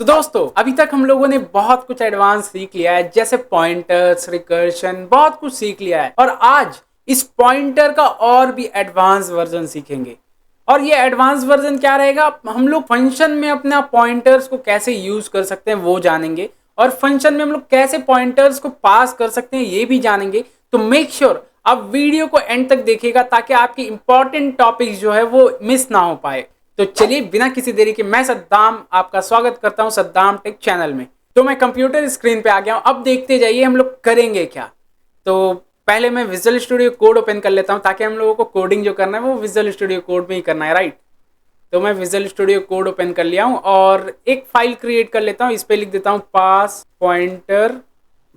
तो दोस्तों अभी तक हम लोगों ने बहुत कुछ एडवांस सीख लिया है, जैसे पॉइंटर्स, रिकर्शन, बहुत कुछ सीख लिया है। और आज इस पॉइंटर का और भी एडवांस वर्जन सीखेंगे। और ये एडवांस वर्जन क्या रहेगा, हम लोग फंक्शन में अपना पॉइंटर्स को कैसे यूज कर सकते हैं वो जानेंगे, और फंक्शन में हम लोग कैसे पॉइंटर्स को पास कर सकते हैं ये भी जानेंगे। तो मेक श्योर आप वीडियो को एंड तक देखिएगा ताकि आपके इंपॉर्टेंट टॉपिक्स जो है वो मिस ना हो पाए। तो चलिए बिना किसी देरी के मैं सद्दाम आपका स्वागत करता हूं सद्दाम टेक चैनल में। तो मैं कंप्यूटर स्क्रीन पे आ गया हूं, अब देखते जाइए हम लोग करेंगे क्या। तो पहले मैं विजुअल स्टूडियो कोड ओपन कर लेता हूं ताकि हम लोगों को कोडिंग जो करना है वो विजुअल स्टूडियो कोड में ही करना है, राइट। तो मैं विजुअल स्टूडियो कोड ओपन कर लिया हूं और एक फाइल क्रिएट कर लेता हूं। इस पे लिख देता हूं पास पॉइंटर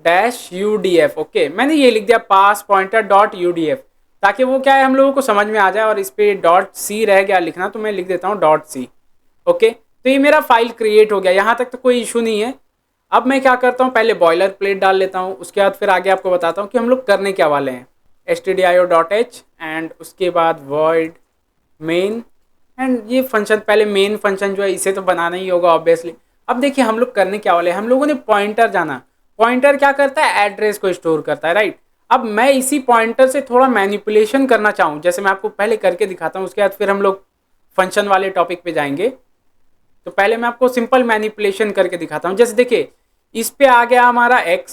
डैश यूडीएफ। ओके, मैंने ये लिख दिया पास पॉइंटर डॉट यूडीएफ, ताकि वो क्या है हम लोगों को समझ में आ जाए। और इस पे डॉट सी रह गया लिखना, तो मैं लिख देता हूँ डॉट सी। ओके, तो ये मेरा फाइल क्रिएट हो गया, यहाँ तक तो कोई इशू नहीं है। अब मैं क्या करता हूँ, पहले बॉयलर प्लेट डाल लेता हूँ, उसके बाद फिर आगे आपको बताता हूँ कि हम लोग करने क्या वाले हैं। stdio.h एंड उसके बाद void मेन एंड ये फंक्शन, पहले मेन फंक्शन जो है इसे तो बनाना ही होगा ऑब्वियसली। अब देखिए हम लोग करने क्या वाले हैं, हम लोगों ने पॉइंटर जाना। पॉइंटर क्या करता है, एड्रेस को स्टोर करता है, राइट। अब मैं इसी पॉइंटर से थोड़ा मैनिपुलेशन करना चाहूँ, जैसे मैं आपको पहले करके दिखाता हूँ, उसके बाद फिर हम लोग फंक्शन वाले टॉपिक पे जाएंगे। तो पहले मैं आपको सिंपल मैनिपुलेशन करके दिखाता हूँ। जैसे देखिए इस पे आ गया हमारा x,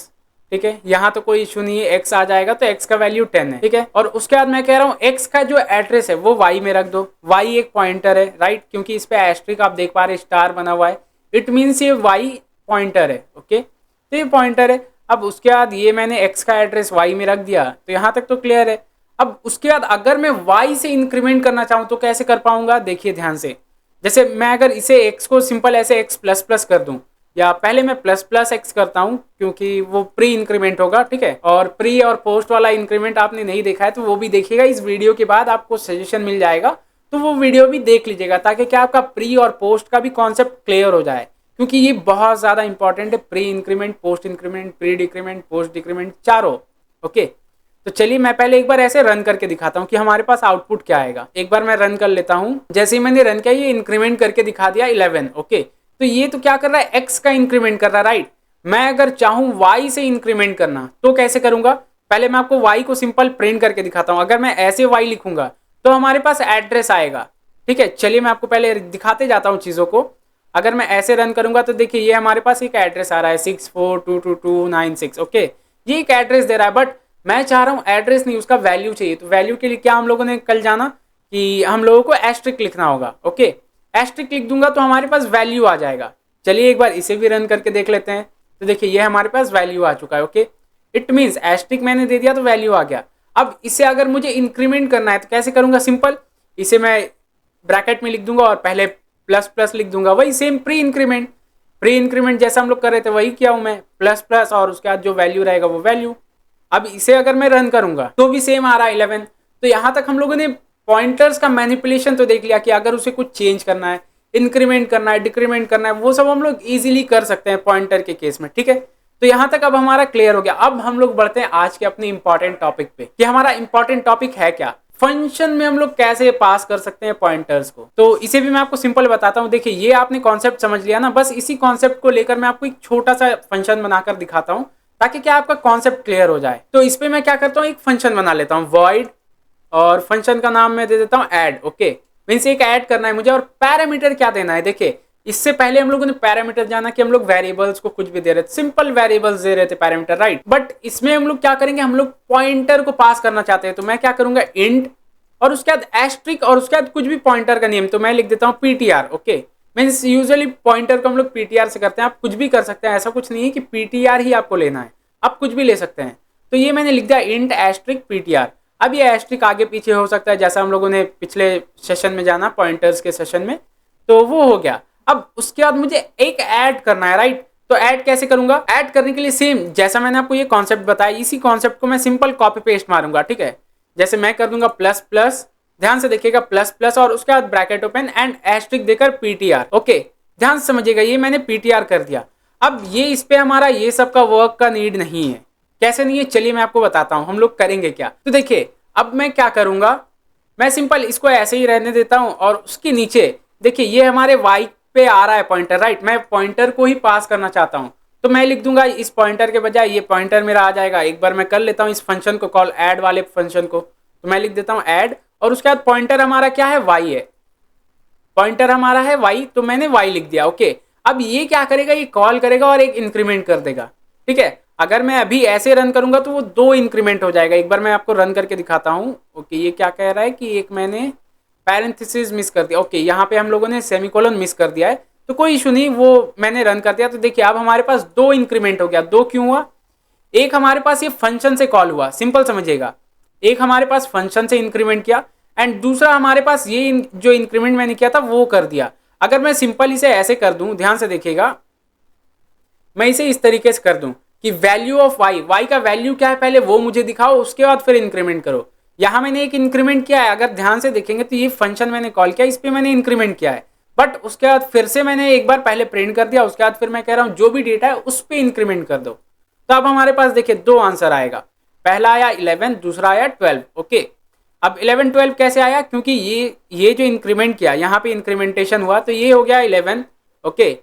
ठीक है, यहाँ तो कोई इशू नहीं है, x आ जाएगा तो x का वैल्यू 10 है, ठीक है। और उसके बाद मैं कह रहा हूँ x का जो एड्रेस है वो y में रख दो। y एक पॉइंटर है, राइट, क्योंकि इस पे एस्ट्रिक आप देख पा रहे स्टार बना हुआ है, इट मीन्स ये y पॉइंटर है। ओके, तो ये पॉइंटर है। अब उसके बाद ये मैंने x का एड्रेस y में रख दिया, तो यहाँ तक तो क्लियर है। अब उसके बाद अगर मैं y से इंक्रीमेंट करना चाहूँ तो कैसे कर पाऊंगा, देखिए ध्यान से। जैसे मैं अगर इसे x को सिंपल ऐसे x प्लस प्लस कर दूं, या पहले मैं प्लस प्लस एक्स करता हूं क्योंकि वो प्री इंक्रीमेंट होगा, ठीक है। और प्री और पोस्ट वाला इंक्रीमेंट आपने नहीं देखा है तो वो भी देखिएगा, इस वीडियो के बाद आपको सजेशन मिल जाएगा, तो वो वीडियो भी देख लीजिएगा ताकि क्या आपका प्री और पोस्ट का भी कॉन्सेप्ट क्लियर हो जाए, क्योंकि ये बहुत ज़्यादा इंपॉर्टेंट है। Pre increment, post increment, pre decrement, post decrement, चारों। ओके, तो चलिए मैं पहले एक बार ऐसे रन करके दिखाता हूँ कि हमारे पास आउटपुट क्या आएगा। एक बार मैं रन कर लेता हूँ। जैसे ही मैंने रन किया ये इंक्रीमेंट करके दिखा दिया 11। ओके, तो ये तो क्या कर रहा है, x का इंक्रीमेंट कर रहा है, राइट। मैं अगर चाहूँ y से इंक्रीमेंट करना तो कैसे करूंगा, पहले मैं आपको y को सिंपल प्रिंट करके दिखाता हूँ। अगर मैं ऐसे y लिखूंगा तो हमारे पास एड्रेस आएगा, ठीक है। चलिए मैं आपको पहले दिखाते जाता हूँ चीज़ों को। अगर मैं ऐसे रन करूंगा तो देखिए ये हमारे पास एक एड्रेस आ रहा है 642296। ओके, ये एक एड्रेस दे रहा है, बट मैं चाह रहा हूँ एड्रेस नहीं, उसका वैल्यू चाहिए। तो वैल्यू के लिए क्या हम लोगों ने कल जाना कि हम लोगों को एस्ट्रिक लिखना होगा। ओके, एस्ट्रिक लिख दूंगा तो हमारे पास वैल्यू आ जाएगा। चलिए एक बार इसे भी रन करके देख लेते हैं। तो देखिए ये हमारे पास वैल्यू आ चुका है। ओके, इट मीन्स एस्ट्रिक मैंने दे दिया तो वैल्यू आ गया। अब इसे अगर मुझे इंक्रीमेंट करना है तो कैसे करूंगा, सिंपल इसे मैं ब्रैकेट में लिख दूंगा और पहले प्लस प्लस लिख दूंगा, वही same pre increment. Pre increment जैसा हम लोग कर रहे थे वही किया हूं मैं, प्लस प्लस और उसके बाद जो वैल्यू रहेगा वो वैल्यू। अब इसे अगर मैं रन करूंगा तो भी सेम आ रहा है 11। तो यहां तक हम लोगों ने पॉइंटर्स का मैनिपुलेशन तो देख लिया कि अगर उसे कुछ चेंज करना है, इंक्रीमेंट करना है, डिक्रीमेंट करना है, वो सब हम लोग इजीली कर सकते हैं पॉइंटर के केस में, ठीक है। तो यहां तक अब हमारा क्लियर हो गया। अब हम लोग बढ़ते हैं आज के अपने इंपॉर्टेंट टॉपिक पे कि हमारा इंपॉर्टेंट टॉपिक है क्या, फंक्शन में हम लोग कैसे पास कर सकते हैं पॉइंटर्स को। तो इसे भी मैं आपको सिंपल बताता हूं। देखिए ये आपने कॉन्सेप्ट समझ लिया ना, बस इसी कॉन्सेप्ट को लेकर मैं आपको एक छोटा सा फंक्शन बनाकर दिखाता हूं ताकि क्या आपका कॉन्सेप्ट क्लियर हो जाए। तो इस पे मैं क्या करता हूँ, एक फंक्शन बना लेता हूँ void, और फंक्शन का नाम मैं दे देता हूँ ऐड। ओके, मीन्स एक ऐड करना है मुझे, और पैरामीटर क्या देना है। देखिए इससे पहले हम लोगों ने पैरामीटर जाना कि हम लोग वेरिएबल्स को कुछ भी दे रहे थे, सिंपल वेरिएबल्स दे रहे थे पैरामीटर, राइट। बट इसमें हम लोग क्या करेंगे, हम लोग पॉइंटर को पास करना चाहते हैं। तो मैं क्या करूंगा, इंट और उसके बाद एस्ट्रिक और उसके बाद कुछ भी पॉइंटर का नेम, तो मैं लिख देता हूँ PTR. Okay, means usually pointer को हम लोग पीटीआर से करते हैं, आप कुछ भी कर सकते हैं, ऐसा कुछ नहीं है कि पीटीआर ही आपको लेना है, आप कुछ भी ले सकते हैं। तो ये मैंने लिख दिया इंट एस्ट्रिक पीटीआर। अब ये एस्ट्रिक आगे पीछे हो सकता है, जैसा हम लोगों ने पिछले सेशन में जाना पॉइंटर्स के सेशन में, तो वो हो गया। अब उसके बाद मुझे एक ऐड करना है, राइट। तो ऐड कैसे करूंगा, ऐड करने के लिए सेम जैसा मैंने आपको ये कॉन्सेप्ट बताया, इसी कॉन्सेप्ट को मैं सिंपल कॉपी पेस्ट मारूंगा, ठीक है। जैसे मैं कर दूंगा प्लस प्लस, ध्यान से देखिएगा, प्लस प्लस और उसके बाद ब्रैकेट ओपन एंड एस्ट्रिक देकर पीटीआर। ओके, ध्यान से समझिएगा, ये मैंने पीटीआर कर दिया। अब ये इस पे हमारा ये सब का वर्क का नीड नहीं है। कैसे नहीं है, चलिए मैं आपको बताता हूं हम लोग करेंगे क्या। तो देखिए अब मैं क्या करूंगा, मैं सिंपल इसको ऐसे ही रहने देता हूं और उसके नीचे देखिए ये हमारे y पे आ रहा है पॉइंटर, राइट, मैं पॉइंटर को ही पास करना चाहता हूं, तो मैं लिख दूंगा इस पॉइंटर के बजाय ये पॉइंटर मेरा आ जाएगा। एक बार मैं कर लेता हूं इस फंक्शन को कॉल, ऐड वाले फंक्शन को, तो मैं लिख देता हूं ऐड, और उसके बाद पॉइंटर हमारा क्या है, y है, पॉइंटर हमारा है y, तो मैंने y लिख दिया। ओके, अब ये क्या करेगा, ये कॉल करेगा और एक इंक्रीमेंट कर देगा। ठीक है, अगर मैं अभी ऐसे रन करूंगा तो वो 2 इंक्रीमेंट हो जाएगा। एक बार मैं आपको रन करके दिखाता हूं। ओके, ये क्या कह रहा है कि एक मैंने पैरेंथेसिस मिस कर दिया। ओके, यहाँ पे हम लोगों ने सेमीकोलन मिस कर दिया है, तो कोई इशू नहीं, वो मैंने रन कर दिया। तो देखिए अब हमारे पास 2 इंक्रीमेंट हो गया। 2 क्यों हुआ, एक हमारे पास ये फंक्शन से कॉल हुआ, सिंपल समझिएगा, एक हमारे पास फंक्शन से इंक्रीमेंट किया, एंड दूसरा हमारे पास ये जो इंक्रीमेंट मैंने किया था वो कर दिया। अगर मैं सिंपल इसे ऐसे कर दूं, ध्यान से देखिएगा, मैं इसे इस तरीके से कर दूं कि वैल्यू ऑफ y का वैल्यू क्या है पहले वो मुझे दिखाओ, उसके बाद फिर इंक्रीमेंट करो। यहां मैंने एक इंक्रीमेंट किया है, अगर ध्यान से देखेंगे तो ये फंक्शन मैंने कॉल किया, इस पर मैंने इंक्रीमेंट किया है, बट उसके बाद फिर से मैंने एक बार पहले प्रिंट कर दिया, उसके बाद फिर मैं कह रहा हूं जो भी डेटा है उस पर इंक्रीमेंट कर दो। तो अब हमारे पास देखिए 2 आंसर आएगा, पहला आया 11, दूसरा आया 12। ओके, अब 11 12 कैसे आया, क्योंकि ये जो इंक्रीमेंट किया, यहाँ पे इंक्रीमेंटेशन हुआ, तो ये हो गया 11। ओके,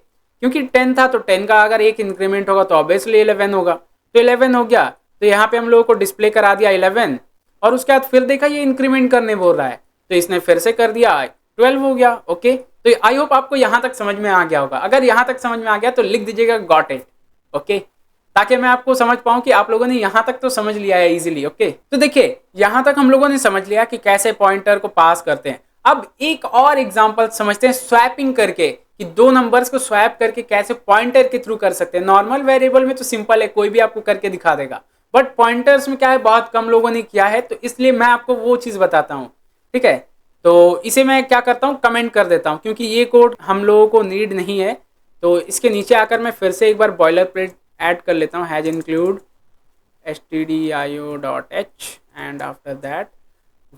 क्योंकि 10 था तो 10 का अगर एक इंक्रीमेंट होगा तो ऑब्वियसली 11 होगा, तो 11 हो गया। तो यहाँ पे हम लोगों को डिस्प्ले करा दिया 11, और उसके बाद फिर देखा ये इंक्रीमेंट करने बोल रहा है, तो इसने फिर से कर दिया 12 हो गया। ओके, तो आई होप आपको यहाँ तक समझ में आ गया होगा। अगर यहाँ तक समझ में आ गया तो लिख दीजिएगा गॉट इट। ओके, ताकि मैं आपको समझ पाऊं कि आप लोगों ने यहां तक तो समझ लिया है इजीली। ओके, तो देखिए यहां तक हम लोगों ने समझ लिया कि कैसे पॉइंटर को पास करते हैं। अब एक और एग्जांपल समझते हैं स्वैपिंग करके, कि 2 नंबर्स को स्वैप करके कैसे पॉइंटर के थ्रू कर सकते हैं। नॉर्मल वेरिएबल में तो सिंपल है, कोई भी आपको करके दिखा देगा, बट पॉइंटर्स में क्या है, बहुत कम लोगों ने किया है, तो इसलिए मैं आपको वो चीज बताता हूँ। ठीक है, तो इसे मैं क्या करता हूँ, कमेंट कर देता हूँ, क्योंकि ये कोड हम लोगों को नीड नहीं है। तो इसके नीचे आकर मैं फिर से एक बार बॉयलर प्लेट ऐड कर लेता हूँ, has include stdio.h and after that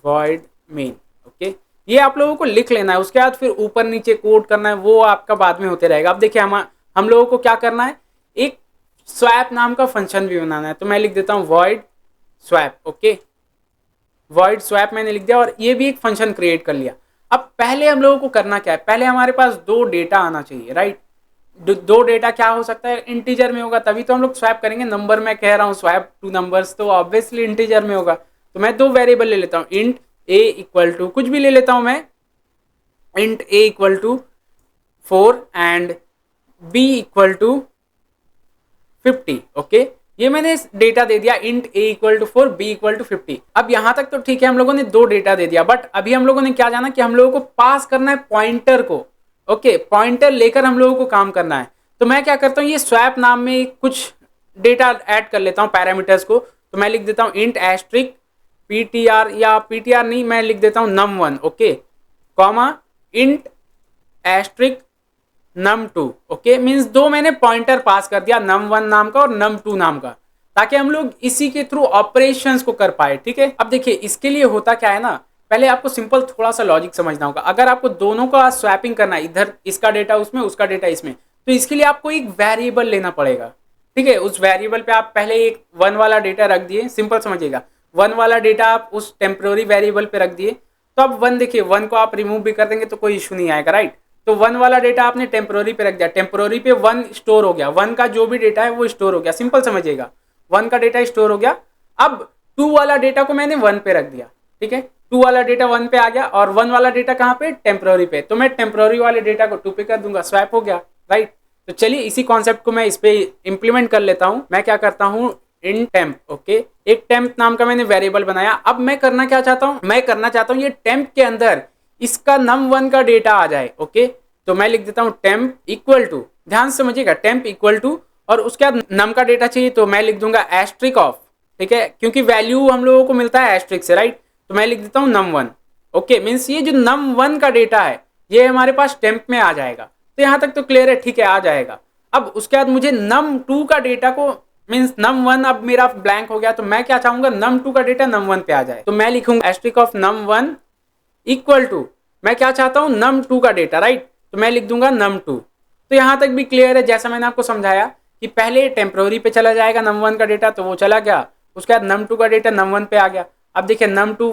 void main। Okay, ये आप लोगों को लिख लेना है, उसके बाद फिर ऊपर नीचे कोड करना है, वो आपका बाद में होते रहेगा। अब देखिए हम लोगों को क्या करना है, एक स्वैप नाम का फंक्शन भी बनाना है, तो मैं लिख देता हूँ void swap। Okay, void swap मैंने लिख दिया, और ये भी एक फंक्शन क्रिएट कर लिया। अब पहले हम लोगों को करना क्या है, पहले हमारे पास 2 डेटा आना चाहिए, राइट। 2 डेटा क्या हो सकता है, इंटीजर में होगा तभी तो हम लोग स्वैप करेंगे। नंबर मैं कह रहा हूँ स्वैप 2 नंबर्स, तो ऑब्वियसली इंटीजर में होगा। तो मैं 2 वेरिएबल ले लेता हूँ, इंट a इक्वल टू कुछ भी ले लेता हूँ मैं, int a equal to 4 and b equal to 50। Okay, ये मैंने डेटा दे दिया, int a equal to 4, b equal to 50। अब यहां तक तो ठीक है, हम लोगों ने 2 डेटा दे दिया, बट अभी हम लोगों ने क्या जाना कि हम लोगों को पास करना है पॉइंटर को। ओके, पॉइंटर लेकर हम लोगों को काम करना है। तो मैं क्या करता हूँ, ये स्वैप नाम में कुछ डेटा ऐड कर लेता हूँ, पैरामीटर्स को। तो मैं लिख देता हूँ इंट एस्ट्रिक ptr, या ptr नहीं, मैं लिख देता हूँ num1। Okay, comma int asterisk num2। Okay, means 2 मैंने पॉइंटर पास कर दिया, num1 नाम का और num2 नाम का, ताकि हम लोग इसी के थ्रू ऑपरेशंस को कर पाए। ठीक है, अब देखिए इसके लिए होता क्या है ना, पहले आपको सिंपल थोड़ा सा लॉजिक समझना होगा। अगर आपको दोनों का स्वैपिंग करना है, इधर इसका डेटा उसमें, उसका डेटा इसमें, तो इसके लिए आपको एक वेरिएबल लेना पड़ेगा। ठीक है, उस वेरिएबल पे आप पहले एक 1 वाला डेटा रख दिए, सिंपल समझिएगा, 1 वाला डेटा आप उस टेम्प्रोरी वेरिएबल पे रख दिए। तो अब 1 देखिए, 1 को आप रिमूव भी कर देंगे तो कोई इशू नहीं आएगा, राइट। तो 1 वाला डेटा आपने टेम्प्रोरी पे रख दिया, टेम्प्रोरी पे 1 स्टोर हो गया, 1 का जो भी डेटा है वो स्टोर हो गया, सिंपल समझिएगा, 1 का डेटा स्टोर हो गया। अब 2 वाला डेटा को मैंने 1 पे रख दिया। ठीक है, 2 वाला डेटा 1 पे आ गया, और 1 वाला डेटा कहाँ पे, टेम्प्रोरी पे, तो मैं टेम्प्रोरी वाले डेटा को 2 पे कर दूंगा, स्वैप हो गया, राइट। तो चलिए इसी कॉन्सेप्ट को मैं इस पे इंप्लीमेंट कर लेता हूं। मैं क्या करता हूं, इन टेम्प। ओके, एक टेम्प नाम का मैंने वेरिएबल बनाया। अब मैं करना क्या चाहता हूं, मैं करना चाहता हूं ये टेम्प के अंदर इसका num1 का डेटा आ जाए। ओके, तो मैं लिख देता हूं टेम्प इक्वल टू, ध्यान से समझिएगा, टेम्प इक्वल टू, और उसके बाद नम का डेटा चाहिए तो मैं लिख दूंगा एस्ट्रिक ऑफ। ठीक है, क्योंकि वैल्यू हम लोगों को मिलता है एस्ट्रिक से, राइट, तो मैं लिख देता हूं num1। ओके, मीन्स ये जो num1 का डेटा है ये हमारे पास टेम्प में आ जाएगा। तो यहां तक तो क्लियर है, ठीक है, आ जाएगा। अब उसके बाद मुझे num2 का डेटा को, मीन्स num1 अब मेरा ब्लैंक हो गया, तो मैं क्या चाहूंगा, num2 का डेटा num1 पे आ जाए, तो मैं लिखूंगा asterisk of num1 equal to, मैं क्या चाहता हूं, num2 का डेटा, राइट, तो मैं लिख दूंगा num2। तो यहां तक भी क्लियर है, जैसा मैंने आपको समझाया कि पहले टेम्प्रोरी पे चला जाएगा num1 का डेटा, तो वो चला गया, उसके बाद num2 का डेटा num1 पे आ गया। अब देखिए num2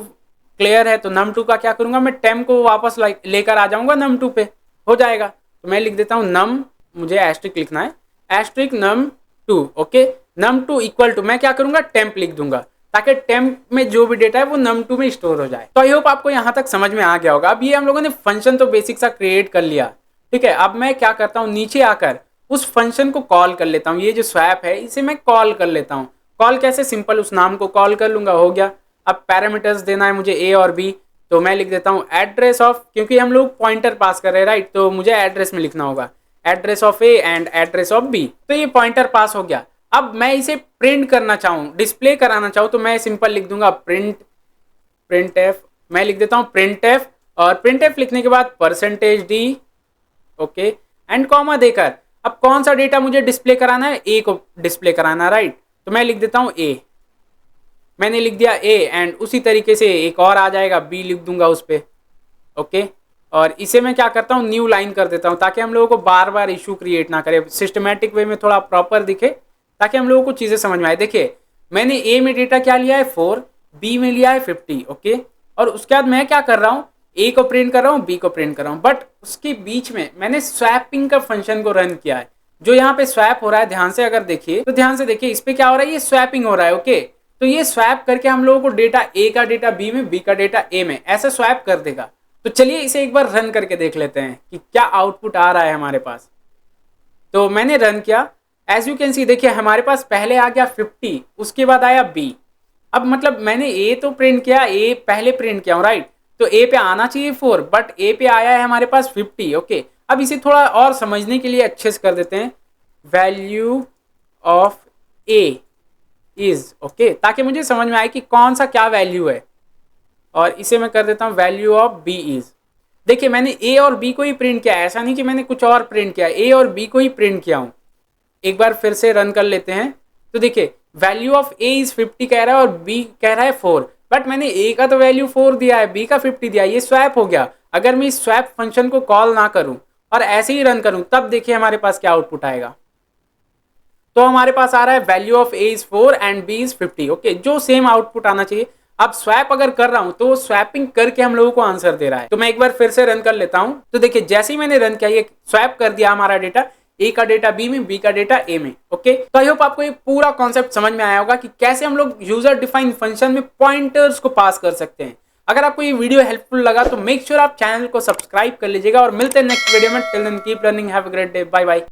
क्लियर है, तो num2 का क्या करूंगा, मैं टेम्प को वापस लेकर आ जाऊंगा num2 पे, हो जाएगा। तो मैं लिख देता हूँ नम, मुझे एस्ट्रिक लिखना है, asterisk num2, okay. num2 equal to, मैं क्या करूंगा, टेम्प लिख दूंगा ताकि टेम्प में जो भी डेटा है वो num2 में स्टोर हो जाए। तो आई होप आपको यहाँ तक समझ में आ गया होगा। अब ये हम लोगों ने फंक्शन तो बेसिक सा क्रिएट कर लिया, ठीक है। अब मैं क्या करता हूँ, नीचे आकर उस फंक्शन को कॉल कर लेता हूँ। ये जो स्वैप है इसे मैं कॉल कर लेता हूँ। कॉल कैसे, सिंपल उस नाम को कॉल कर लूंगा, हो गया। अब पैरामीटर्स देना है मुझे ए और बी, तो मैं लिख देता हूँ एड्रेस ऑफ, क्योंकि हम लोग पॉइंटर पास कर रहे हैं राइट, तो मुझे एड्रेस में लिखना होगा address of A and address of B. तो ये पॉइंटर पास हो गया। अब मैं इसे प्रिंट करना चाहूँ, डिस्प्ले कराना चाहूँ, तो मैं सिंपल लिख दूंगा प्रिंट एफ, मैं लिख देता हूँ प्रिंट एफ, और प्रिंट एफ लिखने के बाद %d, ओके, एंड कॉमा देकर अब कौन सा डेटा मुझे डिस्प्ले कराना है, ए को डिस्प्ले कराना, राइट। तो मैं लिख देता हूँ ए, मैंने लिख दिया ए, एंड उसी तरीके से एक और आ जाएगा, बी लिख दूंगा उस पर, ओके। और इसे मैं क्या करता हूँ, न्यू लाइन कर देता हूँ ताकि हम लोगों को बार बार इशू क्रिएट ना करे, सिस्टमेटिक वे में थोड़ा प्रॉपर दिखे, ताकि हम लोगों को चीज़ें समझ में आए। देखिए मैंने ए में डेटा क्या लिया है 4, बी में लिया है 50, ओके। और उसके बाद मैं क्या कर रहा हूँ, ए को प्रिंट कर रहा हूँ, बी को प्रिंट कर रहा हूँ, बट उसके बीच में मैंने स्वैपिंग का फंक्शन को रन किया है। जो यहाँ पे स्वैप हो रहा है, ध्यान से अगर देखिए तो ध्यान से देखिए, इस पे क्या हो रहा है, ये स्वैपिंग हो रहा है, ओके। तो ये स्वैप करके हम लोगों को डेटा ए का डेटा बी में, बी का डेटा ए में, ऐसा स्वैप कर देगा। तो चलिए इसे एक बार रन करके देख लेते हैं कि क्या आउटपुट आ रहा है हमारे पास। तो मैंने रन किया, एज यू कैन सी, देखिए हमारे पास पहले आ गया 50, उसके बाद आया बी। अब मतलब मैंने ए तो प्रिंट किया, ए पहले प्रिंट किया हूँ, राइट। तो ए पे आना चाहिए 4, बट ए पे आया है हमारे पास 50, ओके। अब इसे थोड़ा और समझने के लिए अच्छे से कर देते हैं, value of A is, okay, ताकि मुझे समझ में आए कि कौन सा क्या वैल्यू है। और इसे मैं कर देता हूँ वैल्यू ऑफ बी इज। देखिए मैंने ए और बी को ही प्रिंट किया, ऐसा नहीं कि मैंने कुछ और प्रिंट किया, ए और बी को ही प्रिंट किया हूँ। एक बार फिर से रन कर लेते हैं। तो देखिए वैल्यू ऑफ ए इज 50 कह रहा है और बी कह रहा है 4, बट मैंने ए का तो वैल्यू 4 दिया है, बी का 50 दिया है, ये स्वैप हो गया। अगर मैं इस स्वैप फंक्शन को कॉल ना करूं और ऐसे ही रन करूं, तब देखिए हमारे पास क्या आउटपुट आएगा। तो हमारे पास आ रहा है value of A is 4 and B is 50, okay, जो सेम आउटपुट आना चाहिए। अब स्वैप अगर कर रहा हूं तो स्वैपिंग करके हम लोगों को आंसर दे रहा है। तो मैं एक बार फिर से रन कर लेता हूं। तो देखिए जैसे ही मैंने रन किया, ये स्वैप कर दिया हमारा डेटा, ए का डेटा बी में, बी का डेटा ए में, ओके। तो आई होप आपको ये पूरा कॉन्सेप्ट समझ में आया होगा कि कैसे हम लोग यूजर डिफाइन फंक्शन में पॉइंटर्स को पास कर सकते हैं। अगर आपको ये वीडियो हेल्पफुल लगा तो मेक श्योर आप चैनल को सब्सक्राइब कर लीजिएगा, और मिलते हैं नेक्स्ट वीडियो में। Till then keep learning, have a great day, bye bye.